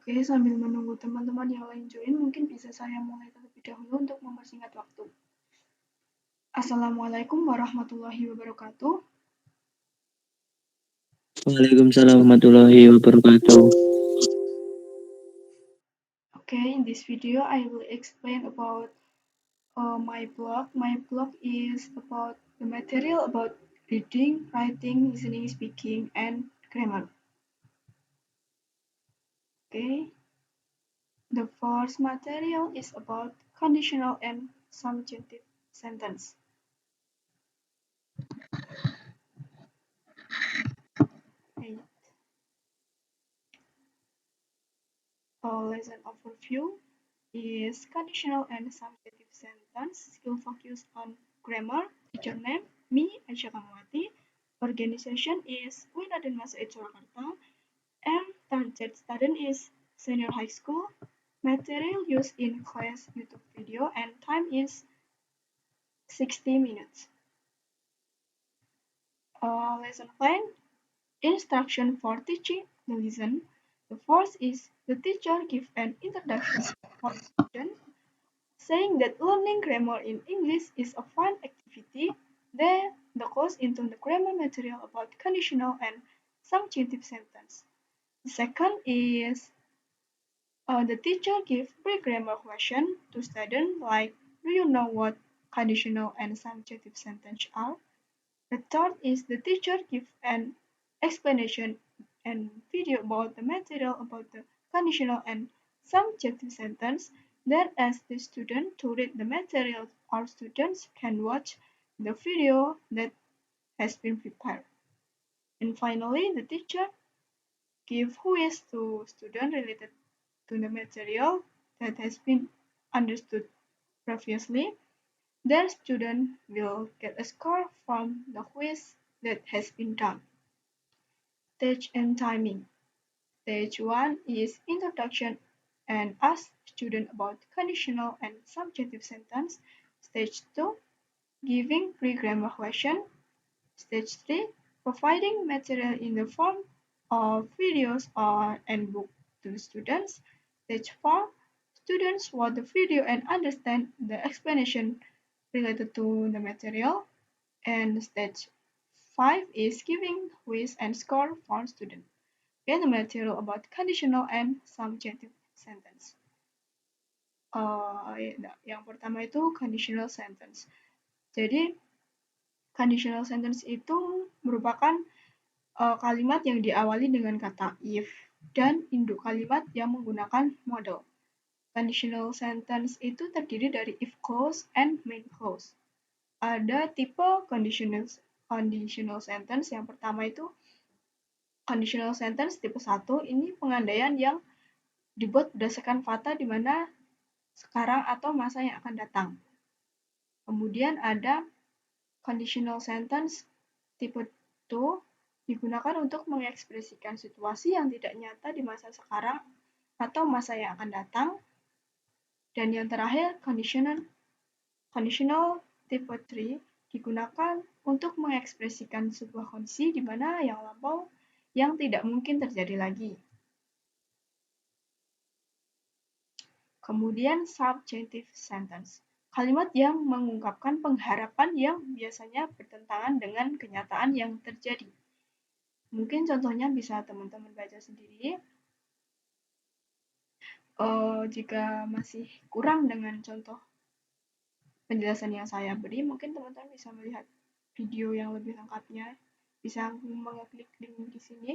Oke, sambil menunggu teman-teman yang lain join, mungkin bisa saya mulai terlebih dahulu untuk mempersingkat waktu. Assalamualaikum warahmatullahi wabarakatuh. Waalaikumsalam warahmatullahi wabarakatuh. Okay, in this video I will explain about my blog. My blog is about the material about reading, writing, listening, speaking, and grammar. Okay, the first material is about conditional and subjunctive sentence. Okay. Lesson overview is conditional and subjunctive sentence. Skill focus on grammar. Teacher name, me, Aisyah Kamawati. Organization is Winaden Masjid Surakarta. And target student is senior high school. Material used in class YouTube video and time is 60 minutes. Lesson plan. Instruction for teaching the lesson. The first is the teacher give an introduction for student, saying that learning grammar in English is a fun activity. Then the goes into the grammar material about conditional and subjunctive sentence. The second is the teacher give pre-grammar question to students like, do you know what conditional and subjunctive sentence are? The third is the teacher give an explanation and video about the material about the conditional and subjunctive sentence. Then ask the student to read the material or students can watch the video that has been prepared. And finally, the teacher give quiz to student related to the material that has been understood previously. Then student will get a score from the quiz that has been done. Stage and timing. Stage 1 is introduction and ask student about conditional and subjunctive sentence. Stage 2, giving pre-grammar question. Stage 3, providing material in the form of videos or and book to the students. Stage 4, students watch the video and understand the explanation related to the material. And stage 5 is giving quiz and score for students. And the material about conditional and subjunctive sentence. Yang pertama itu conditional sentence. Jadi conditional sentence itu merupakan kalimat yang diawali dengan kata if dan induk kalimat yang menggunakan model. Conditional sentence itu terdiri dari if clause and main clause. Ada tipe conditional sentence. Yang pertama itu conditional sentence tipe 1. Ini pengandaian yang dibuat berdasarkan fakta di mana sekarang atau masa yang akan datang. Kemudian ada conditional sentence tipe 2 digunakan untuk mengekspresikan situasi yang tidak nyata di masa sekarang atau masa yang akan datang. Dan yang terakhir, conditional tipe 3 digunakan untuk mengekspresikan sebuah kondisi di mana yang lampau yang tidak mungkin terjadi lagi. Kemudian subjunctive sentence. Kalimat yang mengungkapkan pengharapan yang biasanya bertentangan dengan kenyataan yang terjadi. Mungkin contohnya bisa teman-teman baca sendiri. Jika masih kurang dengan contoh penjelasan yang saya beri, mungkin teman-teman bisa melihat video yang lebih lengkapnya. Bisa mengeklik link di sini.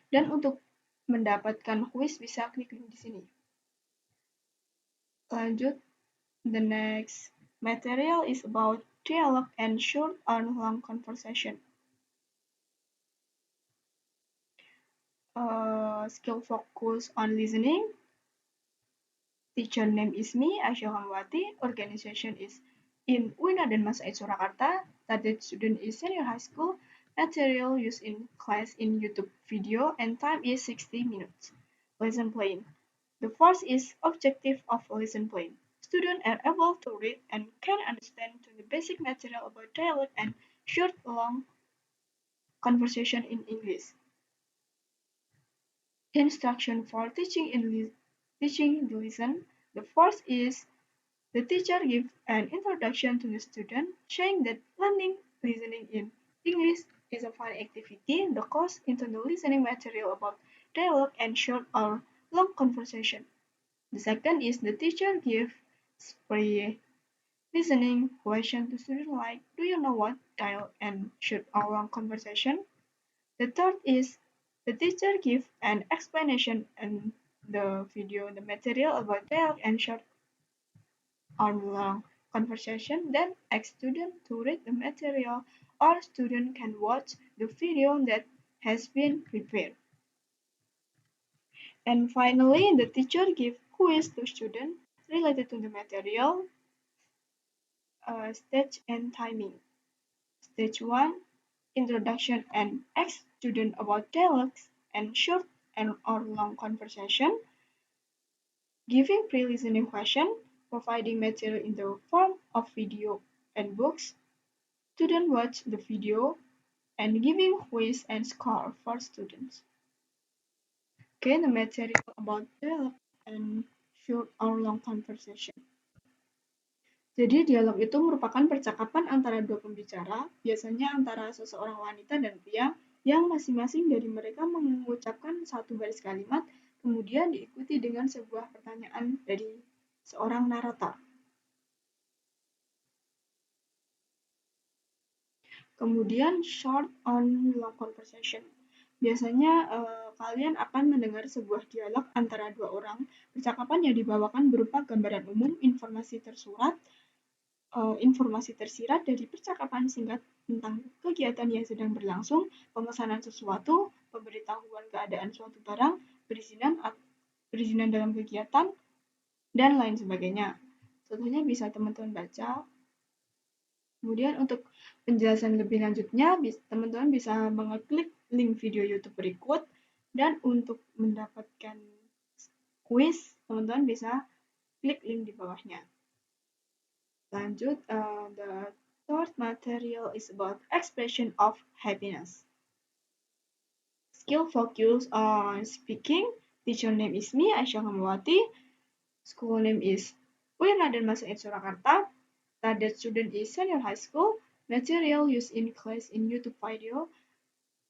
Dan untuk mendapatkan quiz bisa klik link di sini. Lanjut, the next material is about dialogue and short or long conversation. Skill focus on listening. Teacher name is me, Aisyah Kamawati. Organization is in Winaden Masjid Surakarta. Target student is senior high school. Material used in class in YouTube video and time is 60 minutes. Lesson plan. The first is objective of lesson plan. Students are able to read and can understand the basic material about dialogue and short long conversation in English. Instruction for teaching in teaching the lesson. The fourth is the teacher gives an introduction to the student, showing that learning listening in English is a fun activity that goes into the listening material about dialogue and short or long conversation. The second is the teacher gives pre listening question to students like, do you know what dialogue and short or long conversation? The third is the teacher gives an explanation in the video, the material about dialogue and short or long conversation, then ask student to read the material or student can watch the video that has been prepared. And finally, the teacher gives quiz to students related to the material, stage and timing. Stage 1, introduction and ask student about dialogues and short and or long conversation, giving pre-listening question, providing material in the form of video and books, student watch the video, and giving quiz and score for students. Okay, the material about dialogue and short or long conversation. Jadi dialog itu merupakan percakapan antara dua pembicara, biasanya antara seseorang wanita dan pria, yang masing-masing dari mereka mengucapkan satu baris kalimat, kemudian diikuti dengan sebuah pertanyaan dari seorang narator. Kemudian short on long conversation. Biasanya kalian akan mendengar sebuah dialog antara dua orang. Percakapan yang dibawakan berupa gambaran umum, informasi tersurat, informasi tersirat dari percakapan singkat tentang kegiatan yang sedang berlangsung, pemesanan sesuatu, pemberitahuan keadaan suatu barang, perizinan dalam kegiatan, dan lain sebagainya. Contohnya bisa teman-teman baca. Kemudian untuk penjelasan lebih lanjutnya, teman-teman bisa mengeklik link video YouTube berikut, dan untuk mendapatkan kuis, teman-teman bisa klik link di bawahnya. Lanjut, the third material is about expression of happiness. Skill focus on speaking. Teacher name is me, Aisyah Hamawati. School name is UIN Raden Mas Said Surakarta. Target student is senior high school. Material used in class in YouTube video.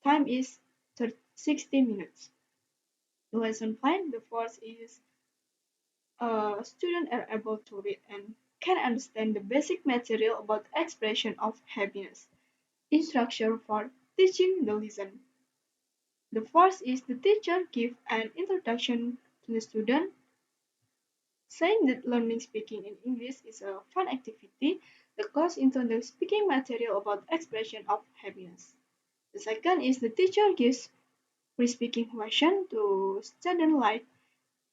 Time is 60 minutes. The lesson plan, the first is students are able to read and can understand the basic material about expression of happiness. Instruction for teaching the lesson. The first is the teacher give an introduction to the student, saying that learning speaking in English is a fun activity that goes into the speaking material about expression of happiness. The second is the teacher gives pre-speaking question to student like,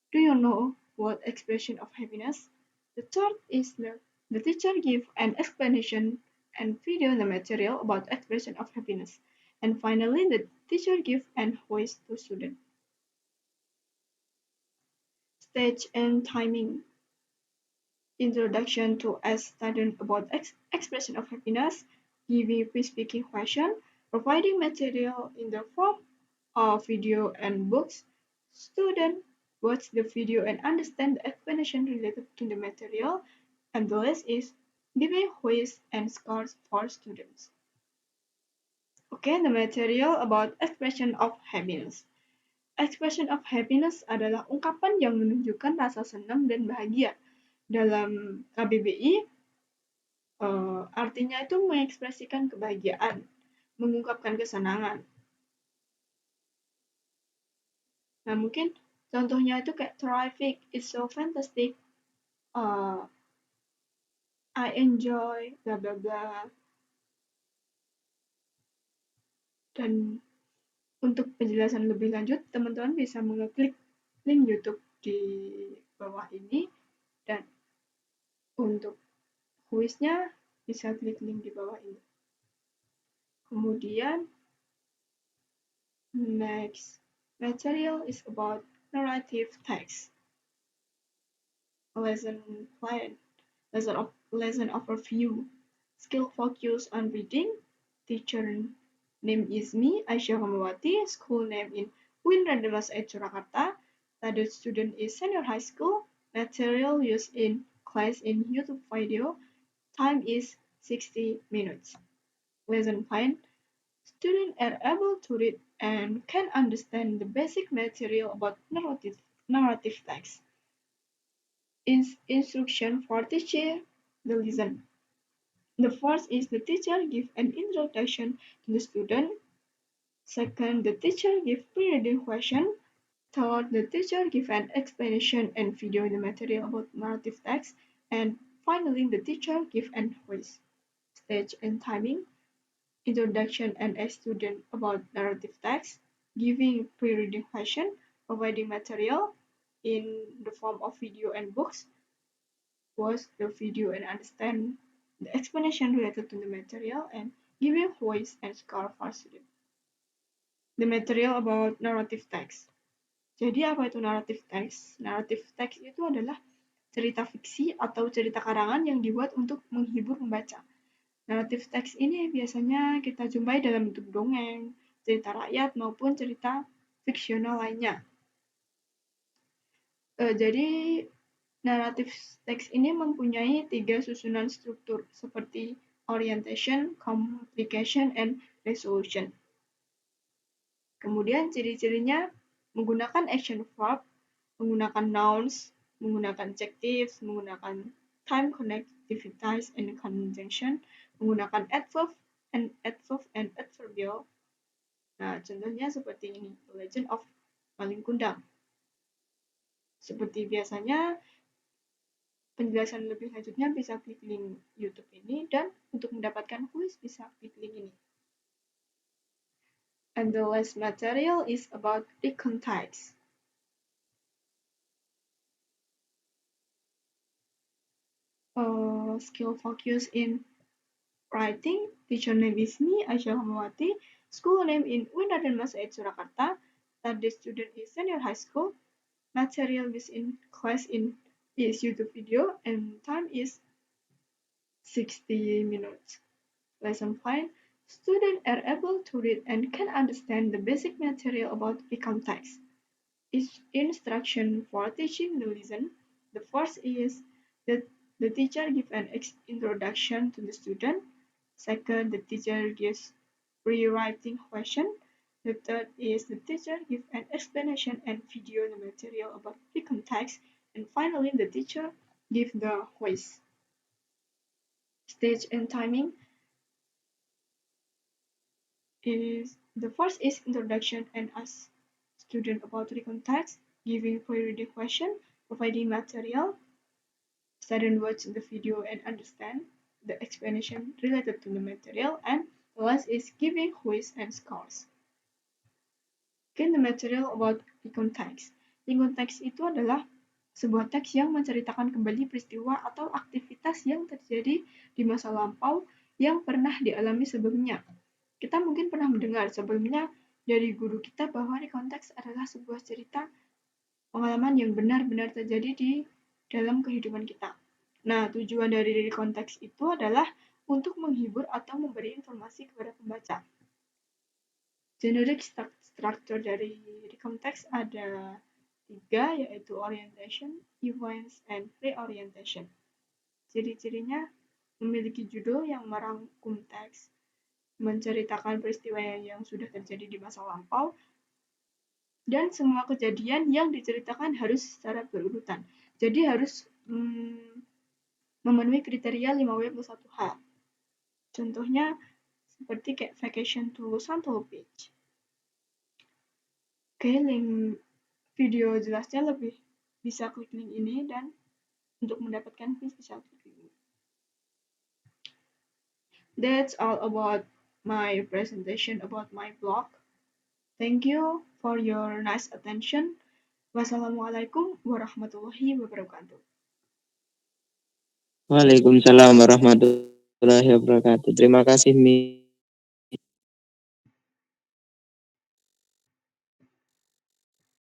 do you know what expression of happiness? The third is the teacher give an explanation and video in the material about expression of happiness. And finally, the teacher give an quiz to student. Stage and timing. Introduction to ask student about expression of happiness, giving pre-speaking question, providing material in the form of video and books. Student watch the video and understand the explanation related to the material, and the last is giving quiz and scores for students. Okay, the material about expression of happiness. Expression of happiness adalah ungkapan yang menunjukkan rasa senang dan bahagia. Dalam KBBI, artinya itu mengekspresikan kebahagiaan, mengungkapkan kesenangan. Nah, mungkin contohnya itu kayak terrific, it's so fantastic, I enjoy, bla bla bla. Dan untuk penjelasan lebih lanjut, teman-teman bisa mengeklik link YouTube di bawah ini, dan untuk kuisnya bisa klik link di bawah ini. Kemudian, next material is about narrative text. Lesson plan, lesson overview, skill focus on reading, teacher name is me, Aisyah Hamawati, school name in UIN Raden Mas Said Surakarta, Study student is senior high school. Material used in class in YouTube video. Time is 60 minutes. Lesson plan. Students are able to read and can understand the basic material about narrative text. Instruction for teacher, the lesson. The first is the teacher give an introduction to the student. Second, the teacher give pre-reading question. Third, the teacher give an explanation and video in the material about narrative text. And finally, the teacher give an voice, stage and timing, introduction and a student about narrative text, giving pre-reading question, providing material in the form of video and books, watch the video and understand the explanation related to the material, and giving voice and score for student. The material about narrative text. Jadi apa itu narrative text? Narrative text itu adalah cerita fiksi atau cerita karangan yang dibuat untuk menghibur pembaca. Narrative text ini biasanya kita jumpai dalam bentuk dongeng, cerita rakyat, maupun cerita fiksional lainnya. Jadi narrative text ini mempunyai 3 susunan struktur seperti orientation, complication, and resolution. Kemudian ciri-cirinya menggunakan action verb, menggunakan nouns, menggunakan adjectives, menggunakan time connectivities and conjunction, menggunakan adverb and adverbial. Nah, contohnya seperti ini, The Legend of Malin Kundang. Seperti biasanya, penjelasan lebih lanjutnya bisa klik link YouTube ini, dan untuk mendapatkan kuis bisa klik link ini. And the last material is about recon text. Skill focus in writing. Teacher name is me, Aisyah Hamawati. School name in Winarden Mas Ed Surakarta. Study student is senior high school. Material is in class is YouTube video, and time is 60 minutes. Lesson plan. Students are able to read and can understand the basic material about recon text. Instruction for teaching the lesson. The first is that the teacher gives an introduction to the student. Second, the teacher gives rewriting question. The third is the teacher gives an explanation and video the material about the context. And finally, the teacher gives the voice. Stage and timing is the first is introduction and ask student about the context, giving pre-reading question, providing material. Student watch the video and understand the explanation related to the material, and the last is giving quiz and scores. Again, the material about recon text. Recon text itu adalah sebuah teks yang menceritakan kembali peristiwa atau aktivitas yang terjadi di masa lampau yang pernah dialami sebelumnya. Kita mungkin pernah mendengar sebelumnya dari guru kita bahwa recon text adalah sebuah cerita pengalaman yang benar-benar terjadi di dalam kehidupan kita. Nah, tujuan dari recon text itu adalah untuk menghibur atau memberi informasi kepada pembaca. Generic structure dari recon text ada 3, yaitu orientation, events, and reorientation. Ciri-cirinya memiliki judul yang merangkum teks, menceritakan peristiwa yang sudah terjadi di masa lampau, dan semua kejadian yang diceritakan harus secara berurutan. Jadi harus memenuhi kriteria 5W+1H. Contohnya seperti kayak vacation to Sentul Beach. Oke, link video jelasnya lebih bisa klik link ini, dan untuk mendapatkan quiz bisa klik link ini. That's all about my presentation about my blog. Thank you for your nice attention. Wassalamualaikum warahmatullahi wabarakatuh. Waalaikumsalam warahmatullahi wabarakatuh. Terima kasih, Mi.